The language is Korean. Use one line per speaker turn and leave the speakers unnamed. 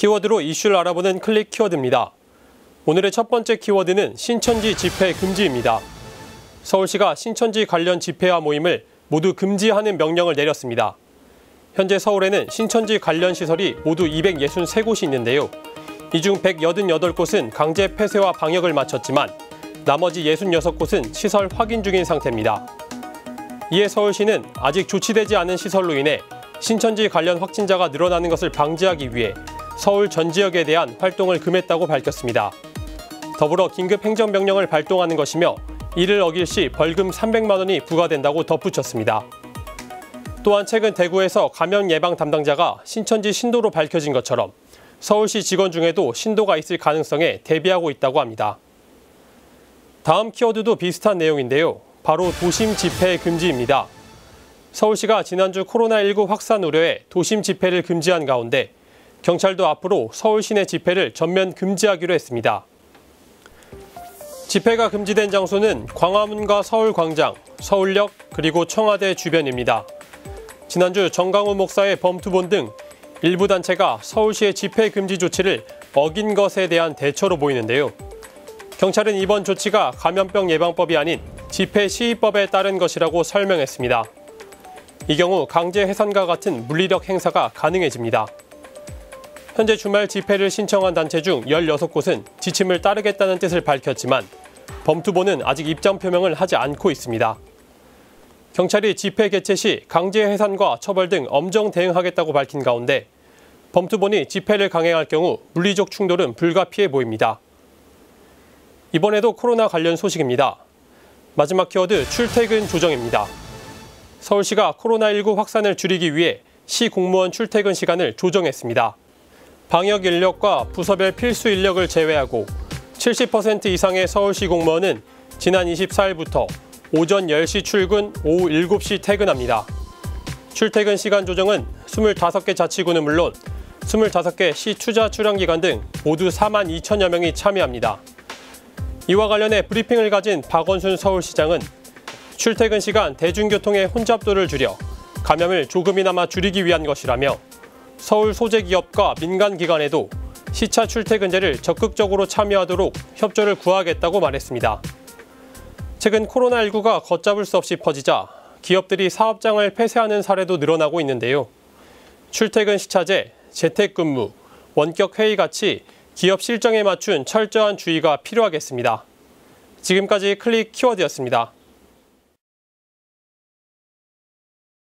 키워드로 이슈를 알아보는 클릭 키워드입니다. 오늘의 첫 번째 키워드는 신천지 집회 금지입니다. 서울시가 신천지 관련 집회와 모임을 모두 금지하는 명령을 내렸습니다. 현재 서울에는 신천지 관련 시설이 모두 263곳이 있는데요. 이 중 188곳은 강제 폐쇄와 방역을 마쳤지만 나머지 66곳은 시설 확인 중인 상태입니다. 이에 서울시는 아직 조치되지 않은 시설로 인해 신천지 관련 확진자가 늘어나는 것을 방지하기 위해 서울 전 지역에 대한 활동을 금했다고 밝혔습니다. 더불어 긴급 행정명령을 발동하는 것이며 이를 어길 시 벌금 300만 원이 부과된다고 덧붙였습니다. 또한 최근 대구에서 감염 예방 담당자가 신천지 신도로 밝혀진 것처럼 서울시 직원 중에도 신도가 있을 가능성에 대비하고 있다고 합니다. 다음 키워드도 비슷한 내용인데요. 바로 도심 집회 금지입니다. 서울시가 지난주 코로나19 확산 우려에 도심 집회를 금지한 가운데 경찰도 앞으로 서울 시내 집회를 전면 금지하기로 했습니다. 집회가 금지된 장소는 광화문과 서울광장, 서울역, 그리고 청와대 주변입니다. 지난주 정강훈 목사의 범투본 등 일부 단체가 서울시의 집회 금지 조치를 어긴 것에 대한 대처로 보이는데요. 경찰은 이번 조치가 감염병 예방법이 아닌 집회 시위법에 따른 것이라고 설명했습니다. 이 경우 강제 해산과 같은 물리력 행사가 가능해집니다. 현재 주말 집회를 신청한 단체 중 16곳은 지침을 따르겠다는 뜻을 밝혔지만 범투본은 아직 입장 표명을 하지 않고 있습니다. 경찰이 집회 개최 시 강제 해산과 처벌 등 엄정 대응하겠다고 밝힌 가운데 범투본이 집회를 강행할 경우 물리적 충돌은 불가피해 보입니다. 이번에도 코로나 관련 소식입니다. 마지막 키워드 출퇴근 조정입니다. 서울시가 코로나19 확산을 줄이기 위해 시 공무원 출퇴근 시간을 조정했습니다. 방역 인력과 부서별 필수 인력을 제외하고 70% 이상의 서울시 공무원은 지난 24일부터 오전 10시 출근, 오후 7시 퇴근합니다. 출퇴근 시간 조정은 25개 자치구는 물론 25개 시 투자 출항기관 등 모두 4만 2천여 명이 참여합니다. 이와 관련해 브리핑을 가진 박원순 서울시장은 출퇴근 시간 대중교통의 혼잡도를 줄여 감염을 조금이나마 줄이기 위한 것이라며 서울 소재 기업과 민간 기관에도 시차 출퇴근제를 적극적으로 참여하도록 협조를 구하겠다고 말했습니다. 최근 코로나19가 걷잡을 수 없이 퍼지자 기업들이 사업장을 폐쇄하는 사례도 늘어나고 있는데요. 출퇴근 시차제, 재택근무, 원격 회의 같이 기업 실정에 맞춘 철저한 주의가 필요하겠습니다. 지금까지 클릭 키워드였습니다.